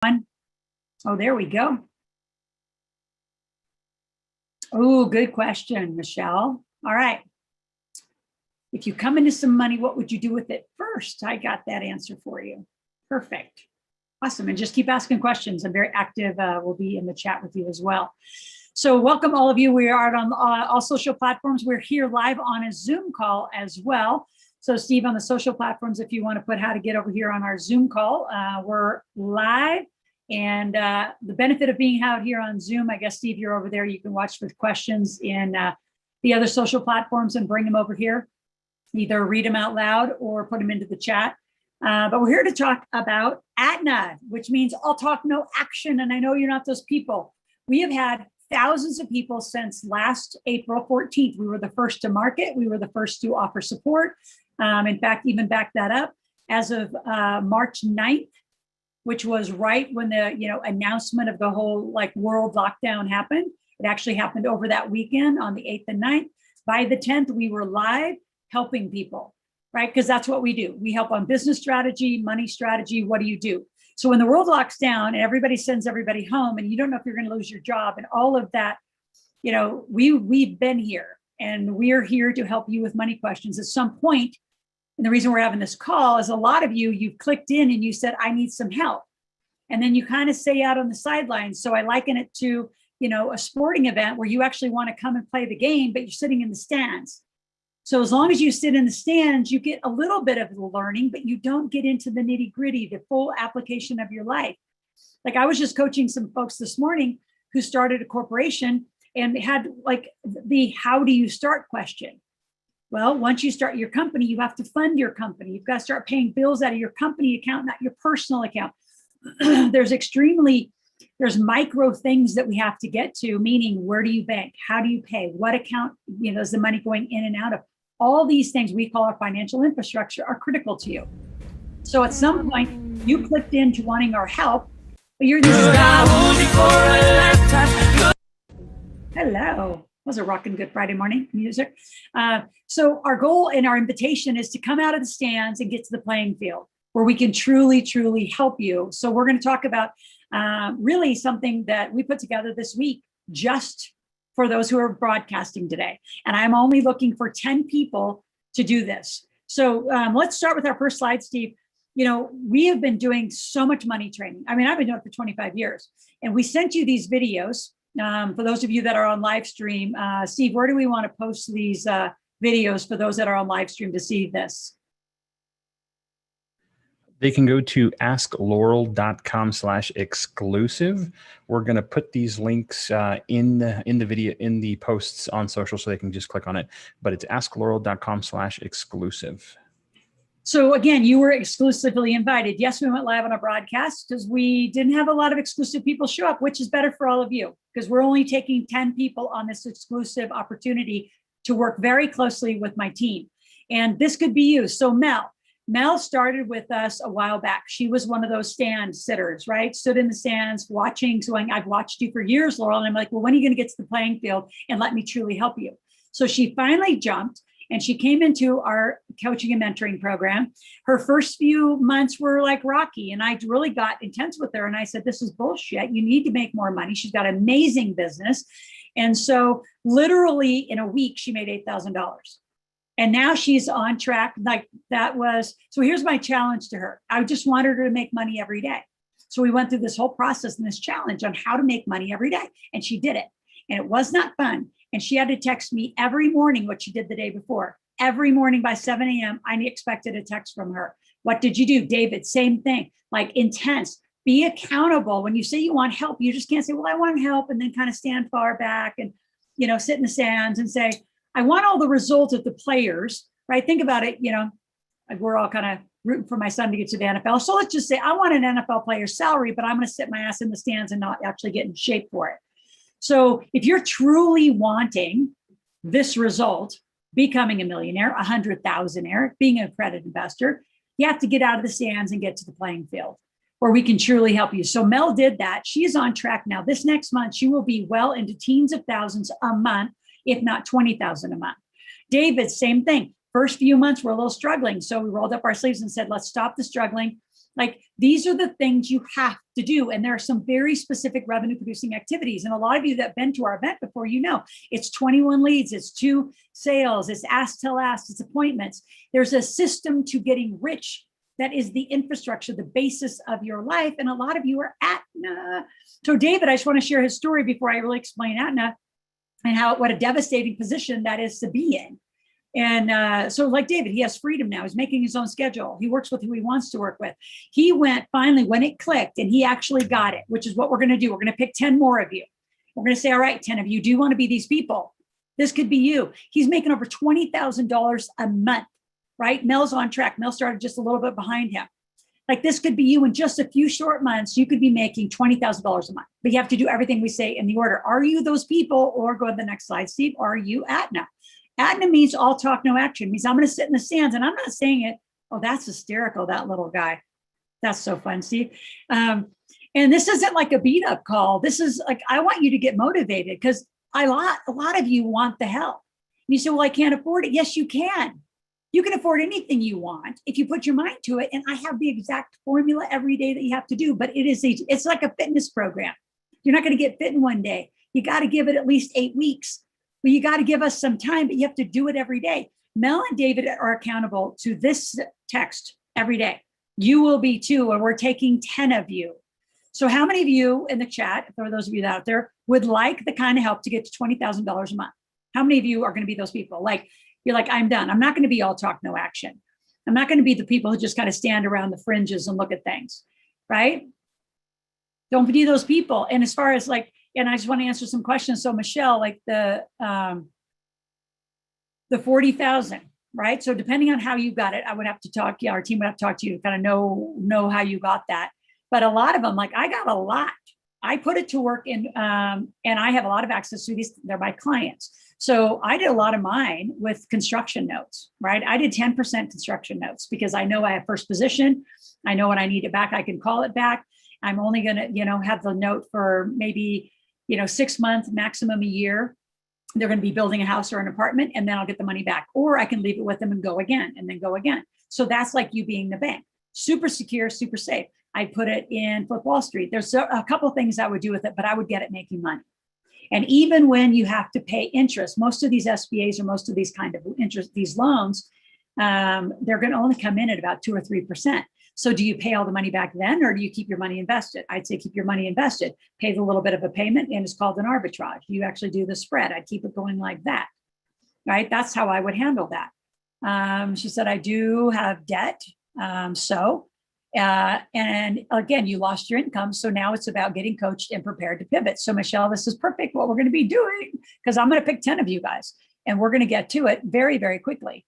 Oh, there we go. Oh, good question, Michelle. All right. If you come into some money, what would you do with it first? I got that answer for you. Perfect. Awesome. And just keep asking questions. I'm very active. We'll be in the chat with you as well. So welcome all of you. We are on all social platforms. We're here live on a Zoom call as well. So Steve, on the social platforms, if you want to put how to get over here on our Zoom call, we're live. And the benefit of being out here on Zoom, I guess, Steve, you're over there. You can watch with questions in the other social platforms and bring them over here. Either read them out loud or put them into the chat. But we're here to talk about ATNA, which means all talk, no action. And I know you're not those people. We have had thousands of people since last April 14th. We were the first to market. We were the first to offer support. In fact, even back that up as of March 9th, which was right when the announcement of the whole world lockdown happened. It actually happened over that weekend on the 8th and 9th. By the 10th, we were live helping people, right? Because that's what we do. We help on business strategy, money strategy. What do you do? So when the world locks down and everybody sends everybody home and you don't know if you're going to lose your job and all of that, we've been here and we're here to help you with money questions at some point. And the reason we're having this call is a lot of you've clicked in and you said, I need some help. And then you kind of stay out on the sidelines. So I liken it to, a sporting event where you actually want to come and play the game, but you're sitting in the stands. So as long as you sit in the stands, you get a little bit of the learning, but you don't get into the nitty gritty, the full application of your life. Like I was just coaching some folks this morning who started a corporation and had the how do you start question. Well, once you start your company, you have to fund your company. You've got to start paying bills out of your company account, not your personal account. There's micro things that we have to get to, meaning where do you bank? How do you pay? What account, is the money going in and out of? All these things we call our financial infrastructure are critical to you. So at some point, you clicked into wanting our help, but you're Hello. Was a rockin' Good Friday morning music. So our goal and our invitation is to come out of the stands and get to the playing field where we can truly, truly help you. So we're going to talk about really something that we put together this week just for those who are broadcasting today. And I'm only looking for 10 people to do this. So let's start with our first slide, Steve. We have been doing so much money training. I mean, I've been doing it for 25 years. And we sent you these videos. For those of you that are on live stream, Steve, where do we want to post these videos for those that are on live stream to see this? They can go to askloral.com/exclusive. We're going to put these links in the video, in the posts on social, so they can just click on it. But it's askloral.com/exclusive. So again, you were exclusively invited. Yes, we went live on a broadcast because we didn't have a lot of exclusive people show up, which is better for all of you because we're only taking 10 people on this exclusive opportunity to work very closely with my team. And this could be you. So Mel started with us a while back. She was one of those stand sitters, right? Stood in the stands watching, going, I've watched you for years, Loral. And I'm like, well, when are you going to get to the playing field and let me truly help you? So she finally jumped. And she came into our coaching and mentoring program. Her first few months were like rocky. And I really got intense with her. And I said, this is bullshit. You need to make more money. She's got an amazing business. And so literally in a week, she made $8,000. And now she's on track. So here's my challenge to her. I just wanted her to make money every day. So we went through this whole process and this challenge on how to make money every day. And she did it. And it was not fun. And she had to text me every morning what she did the day before. Every morning by 7 a.m., I expected a text from her. What did you do? David, same thing, intense. Be accountable. When you say you want help, you just can't say, well, I want help, and then kind of stand far back and, sit in the stands and say, I want all the results of the players, right? Think about it, we're all kind of rooting for my son to get to the NFL. So let's just say I want an NFL player's salary, but I'm going to sit my ass in the stands and not actually get in shape for it. So if you're truly wanting this result, becoming a millionaire, 100,000-aire, being an accredited investor, you have to get out of the stands and get to the playing field where we can truly help you. So Mel did that. She is on track now. This next month, she will be well into teens of thousands a month, if not 20,000 a month. David, same thing. First few months, we're a little struggling. So we rolled up our sleeves and said, let's stop the struggling. Like, these are the things you have to do. And there are some very specific revenue producing activities. And a lot of you that have been to our event before, it's 21 leads, it's 2 sales, it's ask, tell, ask, it's appointments. There's a system to getting rich that is the infrastructure, the basis of your life. And a lot of you are ATNA. So David, I just want to share his story before I really explain ATNA and what a devastating position that is to be in. And so like David, he has freedom now. He's making his own schedule. He works with who he wants to work with. He went finally when it clicked and he actually got it, which is what we're going to do. We're going to pick 10 more of you. We're going to say, all right, 10 of you, do you want to be these people? This could be you. He's making over $20,000 a month, right? Mel's on track. Mel started just a little bit behind him. Like, this could be you in just a few short months. You could be making $20,000 a month, but you have to do everything we say in the order. Are you those people? Or go to the next slide, Steve. Are you ATNA? ATNA means all talk, no action. It means I'm going to sit in the stands, and I'm not saying it. Oh, that's hysterical, that little guy. That's so fun, Steve. And this isn't like a beat up call. This is like, I want you to get motivated, because a lot of you want the help. And you say, well, I can't afford it. Yes, you can. You can afford anything you want if you put your mind to it. And I have the exact formula every day that you have to do, but it's like a fitness program. You're not going to get fit in one day. You got to give it at least 8 weeks. But you got to give us some time, but you have to do it every day. Mel and David are accountable to this text every day. You will be too, and we're taking 10 of you. So how many of you in the chat, for those of you out there, would like the kind of help to get to $20,000 a month? How many of you are going to be those people? Like, you're like, I'm done. I'm not going to be all talk, no action. I'm not going to be the people who just kind of stand around the fringes and look at things, right? Don't be those people. And as far as like, and I just want to answer some questions. So Michelle, like the 40,000, right? So depending on how you got it, I would have to talk. Yeah, our team would have to talk to you to kind of know how you got that. But a lot of them, like, I got a lot. I put it to work in, and I have a lot of access to these. They're my clients. So I did a lot of mine with construction notes, right? I did 10% construction notes because I know I have first position. I know when I need it back, I can call it back. I'm only going to, have the note for maybe, 6 months, maximum a year. They're going to be building a house or an apartment, and then I'll get the money back. Or I can leave it with them and go again, and then go again. So that's like you being the bank. Super secure, super safe. I put it in Flip Wall Street. There's a couple of things I would do with it, but I would get it making money. And even when you have to pay interest, most of these SBAs or most of these kind of interest, these loans, they're going to only come in at about 2 or 3%. So do you pay all the money back then, or do you keep your money invested? I'd say keep your money invested, pay a little bit of a payment, and it's called an arbitrage. You actually do the spread. I'd keep it going like that, right? That's how I would handle that. She said, I do have debt. And again, you lost your income. So now it's about getting coached and prepared to pivot. So Michelle, this is perfect what we're going to be doing, because I'm going to pick 10 of you guys and we're going to get to it very, very quickly.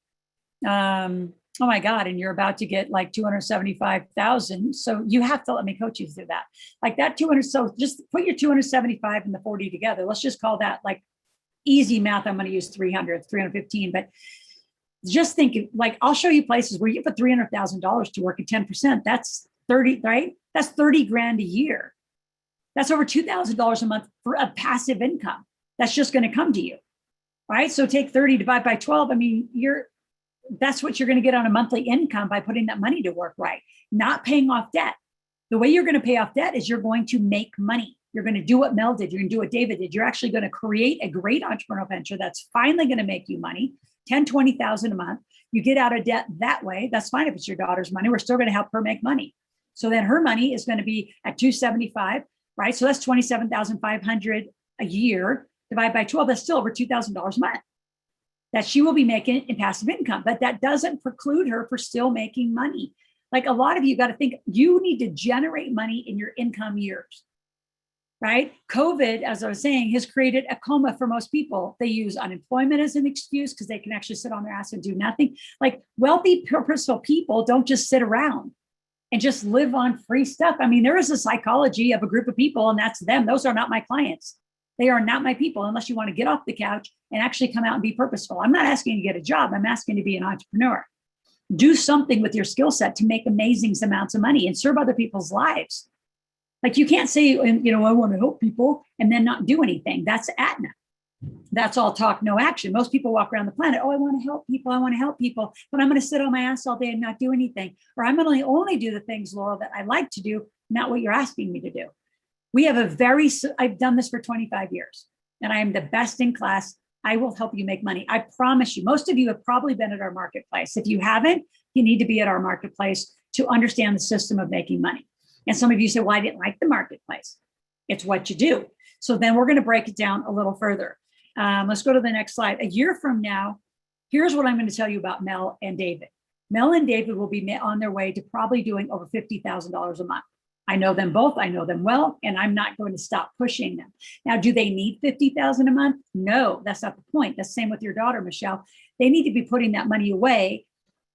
Oh my God. And you're about to get like 275,000. So you have to let me coach you through that. Like that 200. So just put your 275 and the 40 together. Let's just call that like easy math. I'm going to use 315, but just think, like, I'll show you places where you put $300,000 to work at 10%. That's 30, right? That's 30 grand a year. That's over $2,000 a month for a passive income. That's just going to come to you, right? So take 30 divided by 12. I mean, that's what you're going to get on a monthly income by putting that money to work, right? Not paying off debt. The way you're going to pay off debt is you're going to make money. You're going to do what Mel did. You're going to do what David did. You're actually going to create a great entrepreneurial venture that's finally going to make you money. 10, 20,000 a month. You get out of debt that way. That's fine if it's your daughter's money. We're still going to help her make money. So then her money is going to be at 275, right? So that's 27,500 a year divided by 12. That's still over $2,000 a month that she will be making in passive income. But that doesn't preclude her for still making money. Like a lot of you got to think, you need to generate money in your income years. Right? COVID, as I was saying, has created a coma for most people. They use unemployment as an excuse because they can actually sit on their ass and do nothing. Like wealthy, purposeful people don't just sit around and just live on free stuff. I mean, there is a psychology of a group of people, and that's them. Those are not my clients. They are not my people unless you want to get off the couch and actually come out and be purposeful. I'm not asking you to get a job. I'm asking you to be an entrepreneur. Do something with your skill set to make amazing amounts of money and serve other people's lives. Like you can't say, I want to help people and then not do anything. That's ATNA. That's all talk, no action. Most people walk around the planet, oh, I want to help people. I want to help people, but I'm going to sit on my ass all day and not do anything. Or I'm going to only do the things, Loral, that I like to do, not what you're asking me to do. We have I've done this for 25 years and I am the best in class. I will help you make money. I promise you, most of you have probably been at our marketplace. If you haven't, you need to be at our marketplace to understand the system of making money. And some of you say, well, I didn't like the marketplace. It's what you do. So then we're going to break it down a little further. Let's go to the next slide. A year from now, here's what I'm going to tell you about Mel and David. Mel and David will be on their way to probably doing over $50,000 a month. I know them both. I know them well, and I'm not going to stop pushing them. Now, do they need $50,000 a month? No, that's not the point. That's the same with your daughter, Michelle. They need to be putting that money away,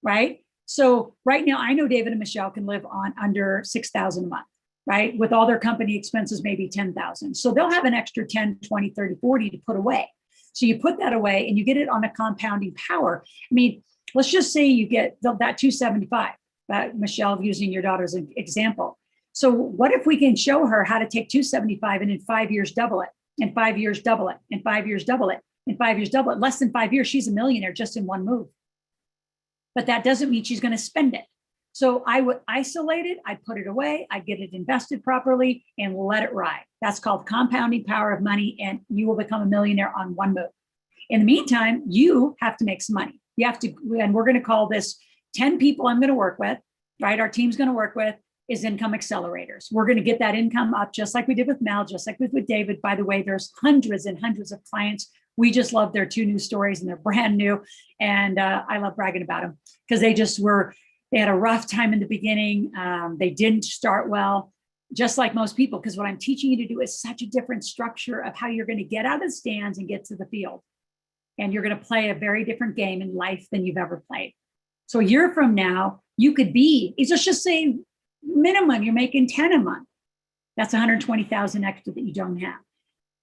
right? So right now, I know David and Michelle can live on under $6,000 a month, right? With all their company expenses, maybe $10,000. So they'll have an extra 10, 20, 30, 40 to put away. So you put that away and you get it on a compounding power. I mean, let's just say you get that 275, Michelle, using your daughter's example. So what if we can show her how to take 275 and in 5 years double it, in 5 years double it, in 5 years double it, in 5 years double it? Less than 5 years, she's a millionaire just in one move. But that doesn't mean she's going to spend it. So I would isolate it, I'd put it away, I'd get it invested properly and let it ride. That's called compounding power of money, and you will become a millionaire on one move. In the meantime, you have to make some money. You have to, and we're going to call this 10 people I'm going to work with, right? Our team's going to work with is income accelerators. We're going to get that income up just like we did with Mel, just like with David. By the way, there's hundreds and hundreds of clients. We just love their 2 new stories and they're brand new. And I love bragging about them because they had a rough time in the beginning. They didn't start well, just like most people, because what I'm teaching you to do is such a different structure of how you're going to get out of the stands and get to the field. And you're going to play a very different game in life than you've ever played. So a year from now, you could be, let's just say minimum, you're making 10 a month. That's 120,000 extra that you don't have,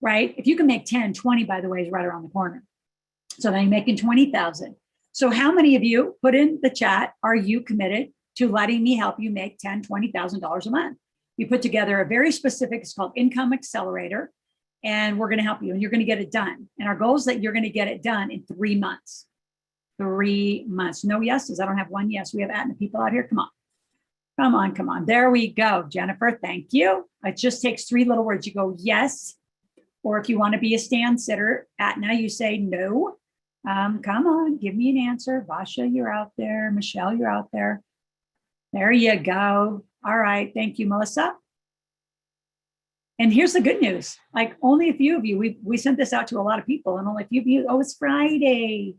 right? If you can make 10, 20, by the way, is right around the corner. So then you're making 20,000. So how many of you, put in the chat, are you committed to letting me help you make $10,000, $20,000 a month? We put together a very specific, it's called Income Accelerator, and we're going to help you and you're going to get it done. And our goal is that you're going to get it done in 3 months. 3 months. No yeses. I don't have one yes. We have ATNA people out here. Come on. Come on, come on. There we go. Jennifer, thank you. It just takes 3 little words. You go yes, or if you want to be a stand sitter, ATNA, you say no. Come on, give me an answer. Vasha, you're out there. Michelle, you're out there. There you go. All right. Thank you, Melissa. And here's the good news. Like only a few of you, we sent this out to a lot of people and only a few of you, oh, it's Friday.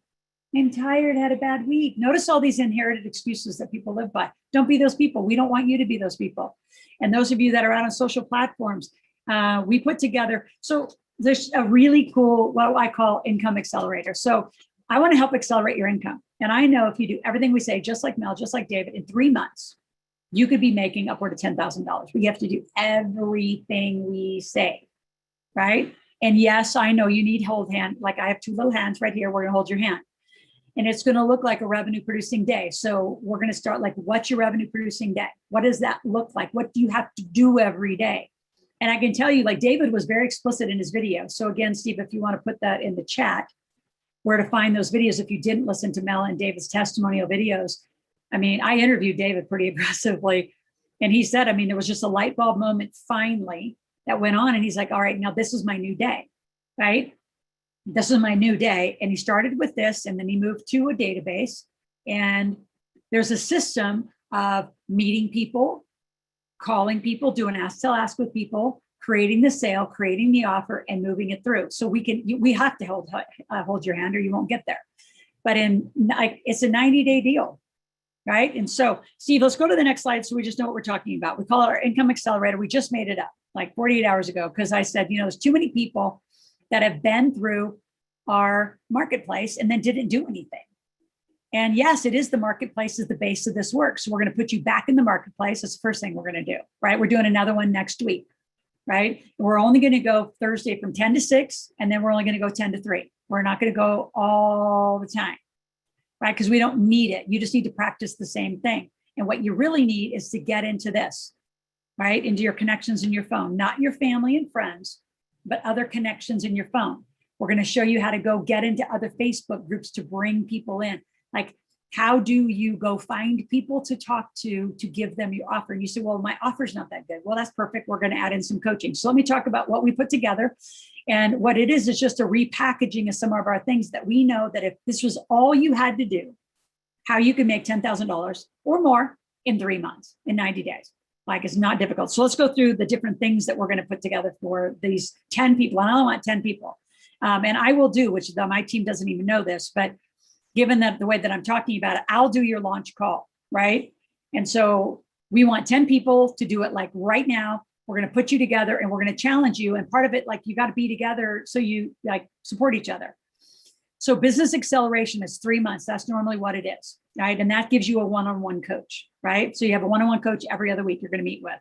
I'm tired, had a bad week. Notice all these inherited excuses that people live by. Don't be those people. We don't want you to be those people. And those of you that are out on social platforms, we put together, so there's a really cool, what I call income accelerator. So I want to help accelerate your income. And I know if you do everything we say, just like Mel, just like David, in 3 months, you could be making upward of $10,000. We have to do everything we say, right? And yes, I know you need hold hand. Like I have 2 little hands right here. We're going to hold your hand. And it's going to look like a revenue producing day. So we're going to start like, what's your revenue producing day? What does that look like? What do you have to do every day? And I can tell you, like David was very explicit in his video. So again, Steve, if you want to put that in the chat, where to find those videos, if you didn't listen to Mel and David's testimonial videos. I mean, I interviewed David pretty aggressively. And he said, I mean, there was just a light bulb moment finally that went on. And he's like, all right, now this is my new day, right? This is my new day. And he started with this, and then he moved to a database. And there's a system of meeting people, calling people, doing ask, tell, ask with people, creating the sale, creating the offer, and moving it through. So we have to hold your hand or you won't get there. But it's a 90-day deal, right? And so, Steve, let's go to the next slide so we just know what we're talking about. We call it our Income Accelerator. We just made it up like 48 hours ago because I said, there's too many people that have been through our marketplace and then didn't do anything. And yes, it is the marketplace is the base of this work. So we're going to put you back in the marketplace. That's the first thing we're going to do, right? We're doing another one next week, right? We're only going to go Thursday from 10 to 6, and then we're only going to go 10 to 3. We're not going to go all the time, right? Because we don't need it. You just need to practice the same thing. And what you really need is to get into this, right? Into your connections in your phone, not your family and friends, but other connections in your phone. We're going to show you how to go get into other Facebook groups to bring people in. Like, how do you go find people to talk to give them your offer? And you say, well, my offer's not that good. Well, that's perfect. We're going to add in some coaching. So let me talk about what we put together. And what it is just a repackaging of some of our things that we know that if this was all you had to do, how you can make $10,000 or more in 3 months, in 90 days. Like, it's not difficult. So let's go through the different things that we're going to put together for these 10 people. And I only want 10 people. And I will do, which my team doesn't even know this, but given that the way that I'm talking about it, I'll do your launch call, right? And so we want 10 people to do it like right now. We're going to put you together and we're going to challenge you. And part of it, like, you got to be together so you like support each other. So business acceleration is 3 months. That's normally what it is, right? And that gives you a one-on-one coach, right? So you have a one-on-one coach every other week you're going to meet with.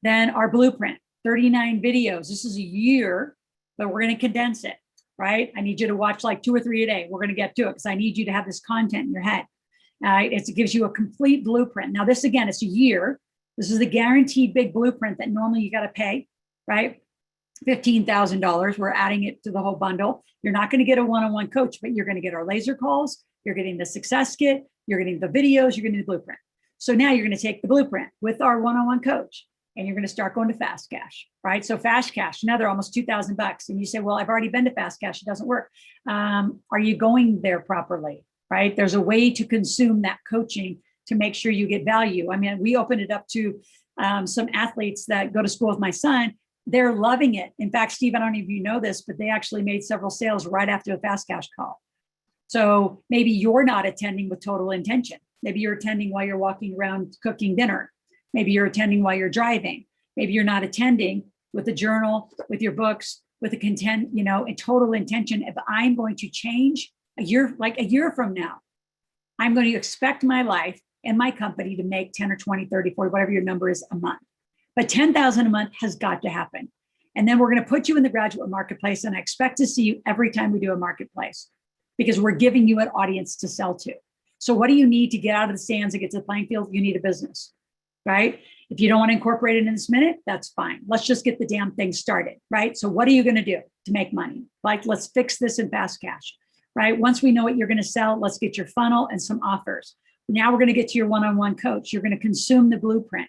Then our blueprint, 39 videos. This is a year, but we're going to condense it. Right? I need you to watch like 2 or 3 a day. We're going to get to it because I need you to have this content in your head. It gives you a complete blueprint. Now, this again, it's a year. This is the guaranteed big blueprint that normally you got to pay, right? $15,000. We're adding it to the whole bundle. You're not going to get a one-on-one coach, but you're going to get our laser calls. You're getting the success kit. You're getting the videos. You're getting the blueprint. So now you're going to take the blueprint with our one-on-one coach. And you're going to start going to fast cash, right? So fast cash, now they're almost $2,000. And you say, well, I've already been to fast cash. It doesn't work. Are you going there properly, right? There's a way to consume that coaching to make sure you get value. I mean, we opened it up to some athletes that go to school with my son. They're loving it. In fact, Steve, I don't know if you know this, but they actually made several sales right after a fast cash call. So maybe you're not attending with total intention. Maybe you're attending while you're walking around cooking dinner. Maybe you're attending while you're driving. Maybe you're not attending with a journal, with your books, with a content, a total intention. If I'm going to change a year from now, I'm going to expect my life and my company to make 10 or 20, 30, 40, whatever your number is a month. But 10,000 a month has got to happen. And then we're going to put you in the graduate marketplace. And I expect to see you every time we do a marketplace because we're giving you an audience to sell to. So what do you need to get out of the stands and get to the playing field? You need a business. Right? If you don't want to incorporate it in this minute, that's fine. Let's just get the damn thing started, right? So what are you going to do to make money? Like, let's fix this in fast cash, right? Once we know what you're going to sell, let's get your funnel and some offers. Now we're going to get to your one-on-one coach. You're going to consume the blueprint.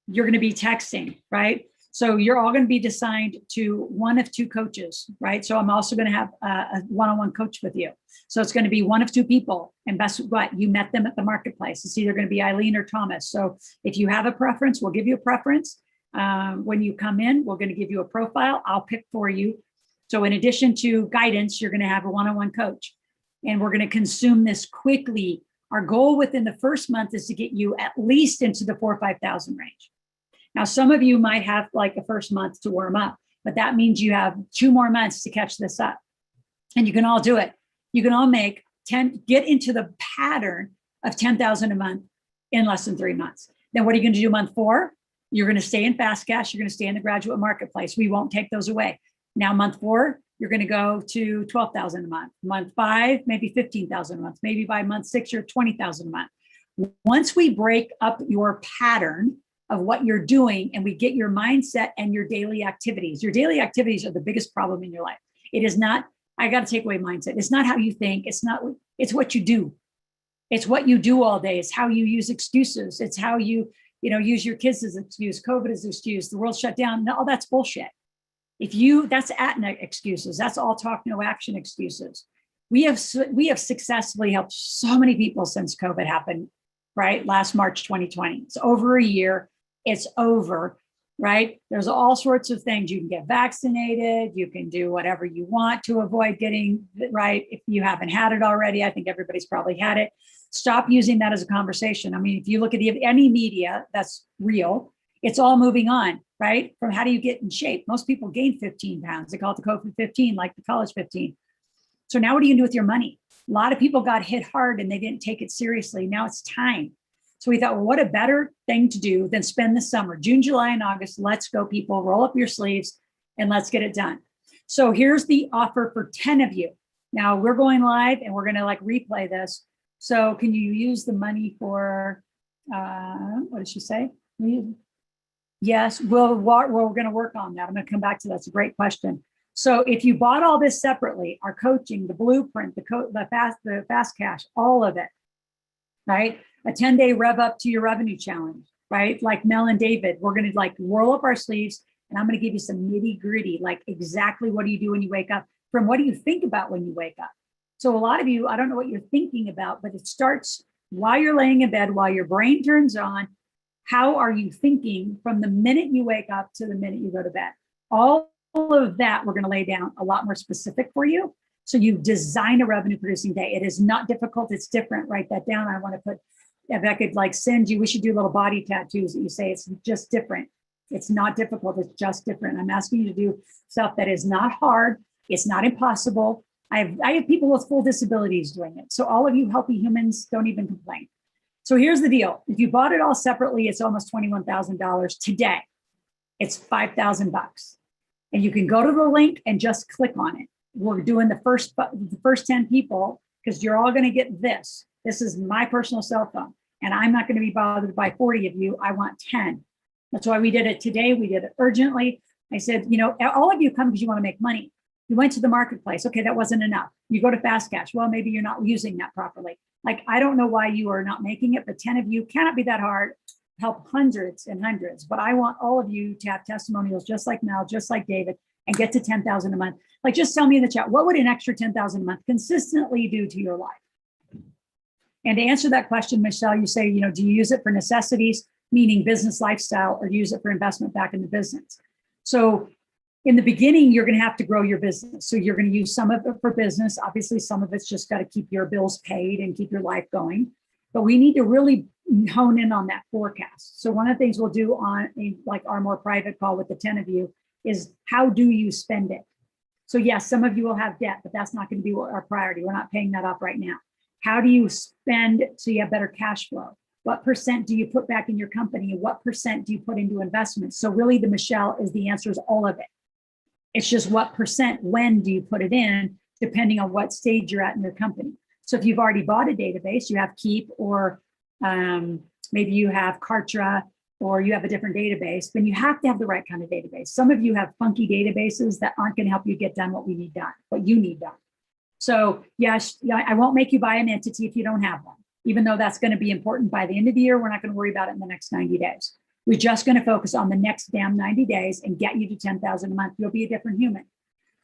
You're going to be texting, right? So you're all going to be assigned to one of 2 coaches, right? So I'm also going to have a one-on-one coach with you. So it's going to be one of 2 people. And best what? You met them at the marketplace. It's either going to be Eileen or Thomas. So if you have a preference, we'll give you a preference. When you come in, we're going to give you a profile. I'll pick for you. So in addition to guidance, you're going to have a one-on-one coach. And we're going to consume this quickly. Our goal within the first month is to get you at least into the 4,000 or 5,000 range. Now, some of you might have like the first month to warm up, but that means you have 2 more months to catch this up. And you can all do it. You can all make 10, get into the pattern of 10,000 a month in less than 3 months. Then what are you going to do month 4? You're going to stay in fast cash. You're going to stay in the graduate marketplace. We won't take those away. Now, month 4, you're going to go to 12,000 a month. Month 5, maybe 15,000 a month. Maybe by month 6, you're 20,000 a month. Once we break up your pattern of what you're doing and we get your mindset and your daily activities. Your daily activities are the biggest problem in your life. It is not, I got to take away mindset. It's not how you think. It's what you do. It's what you do all day. It's how you use excuses. It's how you use your kids as an excuse, COVID as an excuse, the world shut down. No, that's bullshit. That's ATNA excuses. That's all talk, no action excuses. We have successfully helped so many people since COVID happened, right? Last March 2020. It's over a year. It's over, right? There's all sorts of things. You can get vaccinated. You can do whatever you want to avoid getting it, right? If you haven't had it already, I think everybody's probably had it. Stop using that as a conversation. I mean, if you look at any media that's real, it's all moving on, right? From how do you get in shape? Most people gain 15 pounds. They call it the COVID 15, like the college 15. So now what are you going to do with your money? A lot of people got hit hard and they didn't take it seriously. Now it's time. So we thought, well, what a better thing to do than spend the summer, June, July, and August. Let's go, people. Roll up your sleeves and let's get it done. So here's the offer for 10 of you. Now we're going live and we're going to replay this. So can you use the money for, what did she say? Yes, we're going to work on that. I'm going to come back to that. It's a great question. So if you bought all this separately, our coaching, the blueprint, the fast cash, all of it, right? A 10-day rev up to your revenue challenge, right? Like Mel and David, we're going to like roll up our sleeves and I'm going to give you some nitty gritty, like exactly what do you do when you wake up, from what do you think about when you wake up? So a lot of you, I don't know what you're thinking about, but it starts while you're laying in bed, while your brain turns on. How are you thinking from the minute you wake up to the minute you go to bed? All of that, we're going to lay down a lot more specific for you. So you design a revenue producing day. It is not difficult. It's different. Write that down. I want to put, if I could like send you, we should do little body tattoos that you say it's just different. It's not difficult. It's just different. I'm asking you to do stuff that is not hard. It's not impossible. I have people with full disabilities doing it. So all of you healthy humans, don't even complain. So here's the deal. If you bought it all separately, it's almost $21,000 today. It's $5,000. And you can go to the link and just click on it. We're doing the first 10 people because you're all going to get this. This is my personal cell phone. And I'm not going to be bothered by 40 of you. I want 10. That's why we did it today. We did it urgently. I said, you know, all of you come because you want to make money. You went to the marketplace. Okay, that wasn't enough. You go to fast cash. Well, maybe you're not using that properly. Like, I don't know why you are not making it, but 10 of you cannot be that hard. Help hundreds and hundreds. But I want all of you to have testimonials just like Mel, just like David, and get to 10,000 a month. Like, just tell me in the chat, what would an extra 10,000 a month consistently do to your life? And to answer that question, Michelle, you say, you know, do you use it for necessities, meaning business lifestyle, or do you use it for investment back in the business? So in the beginning, you're going to have to grow your business. So you're going to use some of it for business. Obviously, some of it's just got to keep your bills paid and keep your life going. But we need to really hone in on that forecast. So one of the things we'll do on like our more private call with the 10 of you is, how do you spend it? So yes, some of you will have debt, but that's not going to be our priority. We're not paying that off right now. How do you spend so you have better cash flow? What percent do you put back in your company? And what percent do you put into investments? So really the Michelle is the answer is all of it. It's just what percent, when do you put it in, depending on what stage you're at in your company. So if you've already bought a database, you have Keep, or maybe you have Kartra, or you have a different database, then you have to have the right kind of database. Some of you have funky databases that aren't going to help you get done what we need done, what you need done. So yes, I won't make you buy an entity if you don't have one, even though that's going to be important by the end of the year. We're not going to worry about it in the next 90 days. We're just going to focus on the next damn 90 days and get you to 10,000 a month. You'll be a different human.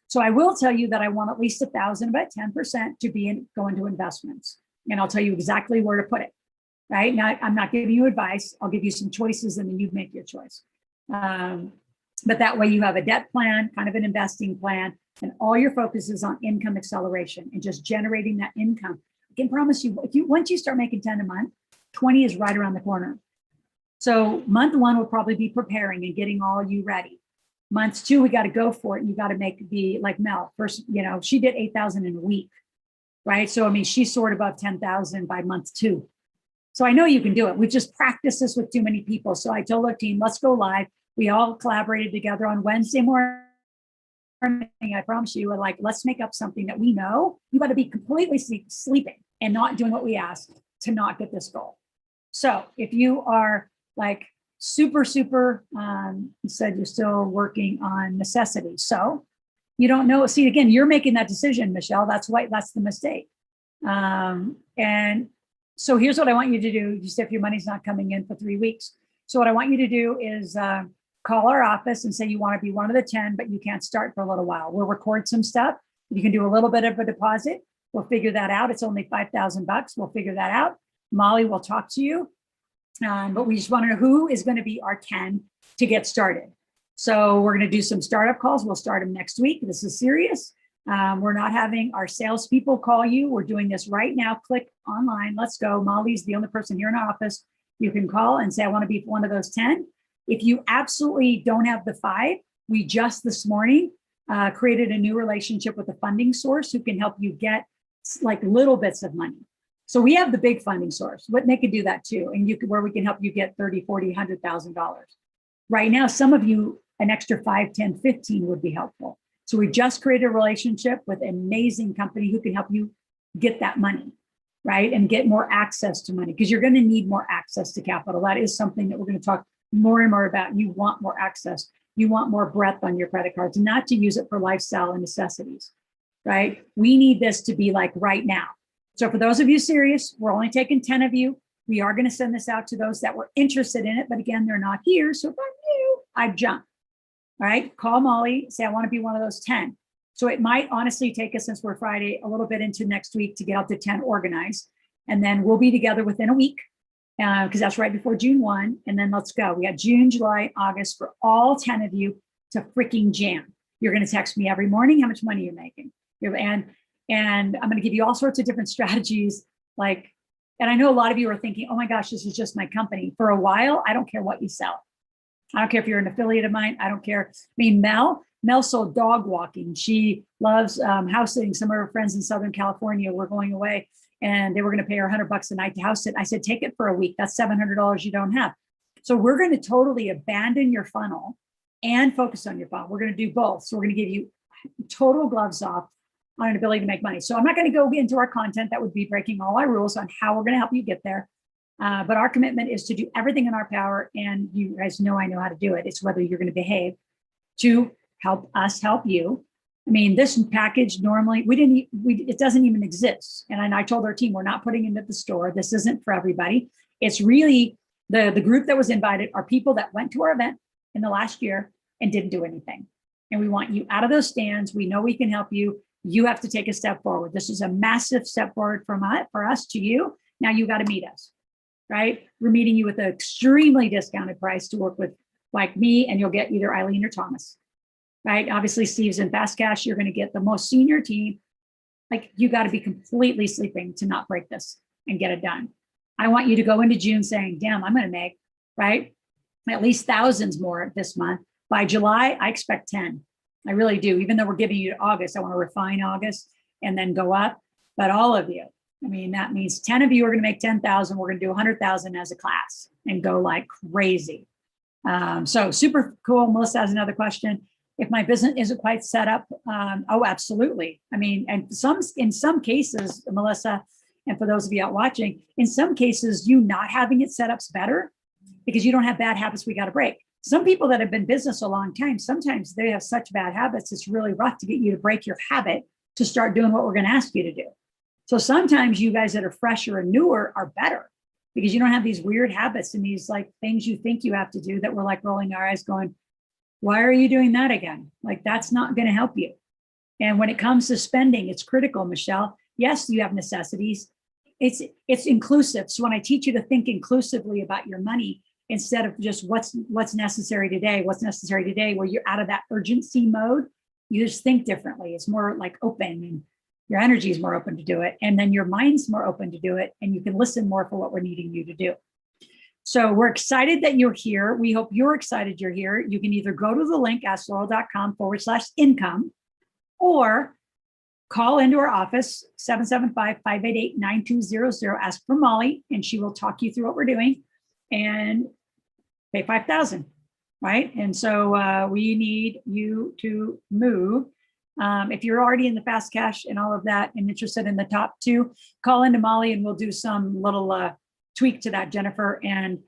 So I will tell you that I want at least 1,000, about 10% to be go into investments. And I'll tell you exactly where to put it, right? Now, I'm not giving you advice. I'll give you some choices and then you make your choice. But that way you have a debt plan, kind of an investing plan, and all your focus is on income acceleration and just generating that income. I can promise you, once you start making 10 a month, 20 is right around the corner. So month one will probably be preparing and getting all you ready. Month two, we got to go for it. And you got to make the, like Mel first, you know, she did 8,000 in a week, right? So, I mean, she soared above 10,000 by month two. So I know you can do it. We just practiced this with too many people. So I told our team, let's go live. We all collaborated together on Wednesday morning. I promise you, we're like, let's make up something that we know. You got to be completely sleeping and not doing what we asked to not get this goal. So if you are like super, you said you're still working on necessities. So you don't know. See, again, you're making that decision, Michelle. That's why, that's the mistake. And so here's what I want you to do. You said if your money's not coming in for 3 weeks. So what I want you to do is call our office and say you want to be one of the 10, but you can't start for a little while. We'll record some stuff. You can do a little bit of a deposit. We'll figure that out. It's only $5,000. We'll figure that out. Molly will talk to you. But we just want to know who is going to be our 10 to get started. So we're going to do some startup calls. We'll start them next week. This is serious. We're not having our salespeople call you. We're doing this right now. Click online. Let's go. Molly's the only person here in our office. You can call and say, I want to be one of those 10. If you absolutely don't have the 5, we just this morning created a new relationship with a funding source who can help you get like little bits of money. So we have the big funding source, but they could do that too. And you could, where we can help you get 30, 40, $100,000. Right now, some of you, an extra 5, 10, 15 would be helpful. So we just created a relationship with an amazing company who can help you get that money, right? And get more access to money, because you're going to need more access to capital. That is something that we're going to talk more and more about. You want more access. you want more breadth on your credit cards, not to use it for lifestyle and necessities, right? We need this to be like right now. So for those of you serious, we're only taking 10 of you. We are going to send this out to those that were interested in it, but again, they're not here. So if I'm you, I jump. All right, call Molly, say I want to be one of those 10. So it might honestly take us, since we're Friday, a little bit into next week to get out to 10 organized. And then we'll be together within a week, because that's right before June 1. And then let's go. We got June, July, August for all 10 of you to freaking jam. You're going to text me every morning how much money you're making. And I'm going to give you all sorts of different strategies. Like, and I know a lot of you are thinking, oh my gosh, this is just my company. For a while, I don't care what you sell. I don't care if you're an affiliate of mine. I don't care. I mean, Mel sold dog walking. She loves house sitting. Some of her friends in Southern California were going away and they were going to pay her $100 a night to house sit. I said, take it for a week. That's $700 you don't have. So we're going to totally abandon your funnel and focus on your funnel. We're going to do both. So we're going to give you total gloves off on an ability to make money. So I'm not going to go into our content. That would be breaking all our rules on how we're going to help you get there. But our commitment is to do everything in our power. And you guys know I know how to do it. It's whether you're going to behave to help us help you. I mean, this package normally, it doesn't even exist. And I told our team, we're not putting it at the store. This isn't for everybody. It's really the group that was invited are people that went to our event in the last year and didn't do anything. And we want you out of those stands. We know we can help you. You have to take a step forward. This is a massive step forward for us to you. Now you got to meet us, right? We're meeting you with an extremely discounted price to work with like me, and you'll get either Eileen or Thomas, right? Obviously, Steve's in fast cash. You're going to get the most senior team. Like you got to be completely sleeping to not break this and get it done. I want you to go into June saying, damn, I'm going to make, right? At least thousands more this month. By July, I expect 10. I really do. Even though we're giving you August, I want to refine August and then go up. But all of you, I mean, that means 10 of you are going to make 10,000. We're going to do 100,000 as a class and go like crazy. So super cool. Melissa has another question. If my business isn't quite set up, oh, absolutely. I mean, and in some cases, Melissa, and for those of you out watching, in some cases, you not having it set up's better because you don't have bad habits we got to break. Some people that have been in business a long time, sometimes they have such bad habits, it's really rough to get you to break your habit to start doing what we're going to ask you to do. So sometimes you guys that are fresher and newer are better because you don't have these weird habits and these like things you think you have to do that we're like rolling our eyes going, why are you doing that again? Like that's not going to help you. And when it comes to spending, it's critical, Michelle. Yes, you have necessities. It's inclusive. So when I teach you to think inclusively about your money, instead of just what's necessary today, where you're out of that urgency mode, you just think differently. It's more like open and your energy is more open to do it. And then your mind's more open to do it. And you can listen more for what we're needing you to do. So we're excited that you're here. We hope you're excited you're here. You can either go to the link, askloral.com/income, or call into our office, 775-588-9200. Ask for Molly, and she will talk you through what we're doing and pay $5,000, right? And so we need you to move. If you're already in the fast cash and all of that and interested in the top two, call into Molly and we'll do some little tweak to that, Jennifer. And,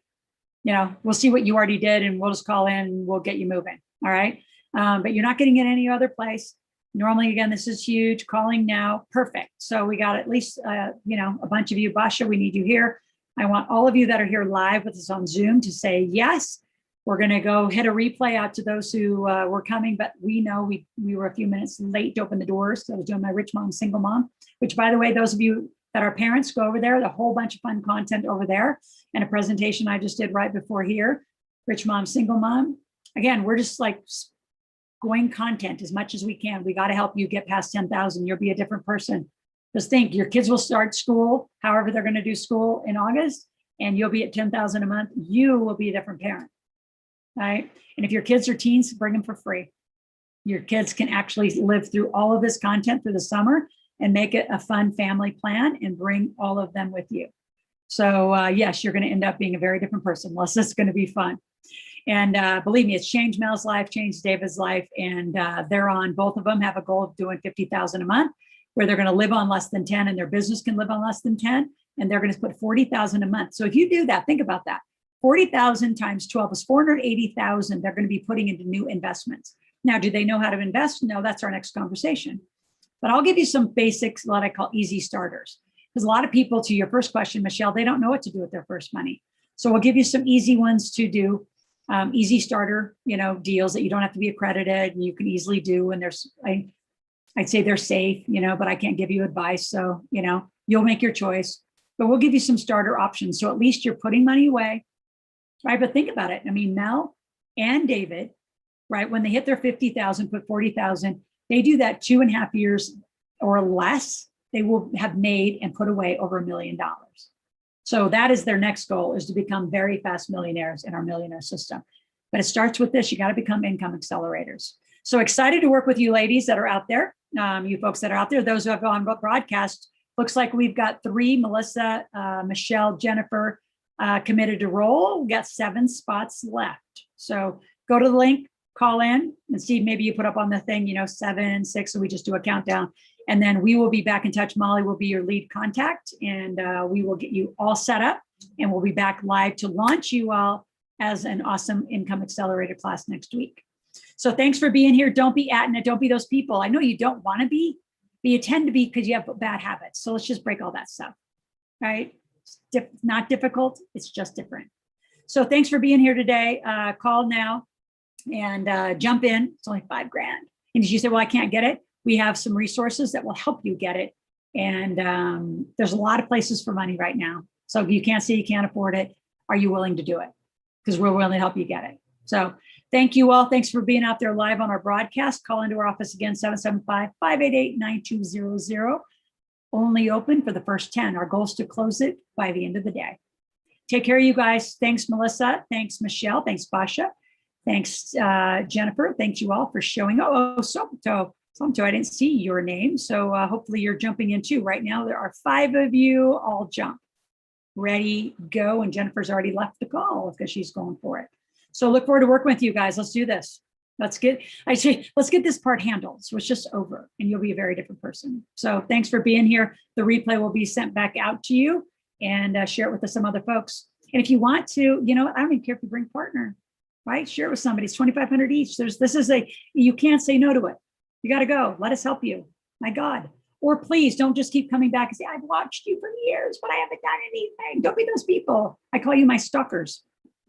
you know, we'll see what you already did and we'll just call in and we'll get you moving. All right. But you're not getting it any other place. Normally, again, this is huge. Calling now. Perfect. So we got at least, you know, a bunch of you. Basha, we need you here. I want all of you that are here live with us on Zoom to say yes. We're going to go hit a replay out to those who were coming, but we know we were a few minutes late to open the doors. So I was doing my Rich Mom, Single Mom, which, by the way, those of you that are parents, go over there. The whole bunch of fun content over there and a presentation I just did right before here. Rich Mom, Single Mom. Again, we're just like going content as much as we can. We got to help you get past 10,000. You'll be a different person. Just think, your kids will start school, however they're going to do school in August, and you'll be at 10,000 a month. You will be a different parent, right? And if your kids are teens, bring them for free. Your kids can actually live through all of this content through the summer and make it a fun family plan and bring all of them with you. So yes, you're going to end up being a very different person. Unless it's going to be fun. And believe me, it's changed Mel's life, changed David's life. And they're on, both of them have a goal of doing 50,000 a month, where they're going to live on less than 10 and their business can live on less than 10. And they're going to put 40,000 a month. So if you do that, think about that. 40,000 times 12 is 480,000 they're going to be putting into new investments. Now, do they know how to invest? No, that's our next conversation. But I'll give you some basics, what I call easy starters. Because a lot of people, to your first question, Michelle, they don't know what to do with their first money. So we'll give you some easy ones to do, easy starter, deals that you don't have to be accredited and you can easily do. And I'd say they're safe, but I can't give you advice. So, you'll make your choice. But we'll give you some starter options. So at least you're putting money away, right? But think about it. I mean, Mel and David, right, when they hit their 50,000, put 40,000, they do that 2.5 years or less, they will have made and put away over $1 million. So that is their next goal, is to become very fast millionaires in our millionaire system. But it starts with this. You got to become income accelerators. So excited to work with you ladies that are out there, you folks that are out there, those who have gone broadcast. Looks like we've got 3, Melissa, Michelle, Jennifer, committed to roll. We've got 7 spots left. So go to the link, call in, and see, maybe you put up on the thing, 7, 6, so we just do a countdown. And then we will be back in touch. Molly will be your lead contact, and we will get you all set up, and we'll be back live to launch you all as an awesome income accelerator class next week. So thanks for being here. Don't be ATNA. Don't be those people. I know you don't want to be, but you tend to be because you have bad habits. So let's just break all that stuff, right? It's not difficult. It's just different. So thanks for being here today. Call now and jump in. It's only $5,000. And if you say, well, I can't get it, we have some resources that will help you get it. And there's a lot of places for money right now. So if you can't say you can't afford it, are you willing to do it? Because we're willing to help you get it. So thank you all. Thanks for being out there live on our broadcast. Call into our office again, 775-588-9200. Only open for the first 10. Our goal is to close it by the end of the day. Take care of you guys. Thanks, Melissa. Thanks, Michelle. Thanks, Basha. Thanks, Jennifer. Thanks you all for showing up. Oh, Somto, I didn't see your name. So hopefully you're jumping in too. Right now, there are 5 of you. All jump. Ready, go. And Jennifer's already left the call because she's going for it. So look forward to working with you guys. Let's do this. Let's get this part handled. So it's just over and you'll be a very different person. So thanks for being here. The replay will be sent back out to you, and share it with some other folks. And if you want to, I don't even care if you bring a partner, right? Share it with somebody. It's $2,500 each. You can't say no to it. You got to go. Let us help you. My God. Or please don't just keep coming back and say, I've watched you for years, but I haven't done anything. Don't be those people. I call you my stalkers,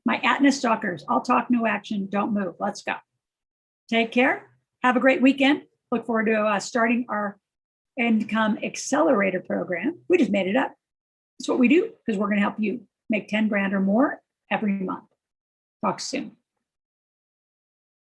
my ATNA stalkers. I'll talk, no action. Don't move. Let's go. Take care. Have a great weekend. Look forward to starting our Income Accelerator program. We just made it up. That's what we do, because we're going to help you make $10,000 or more every month. Talk soon.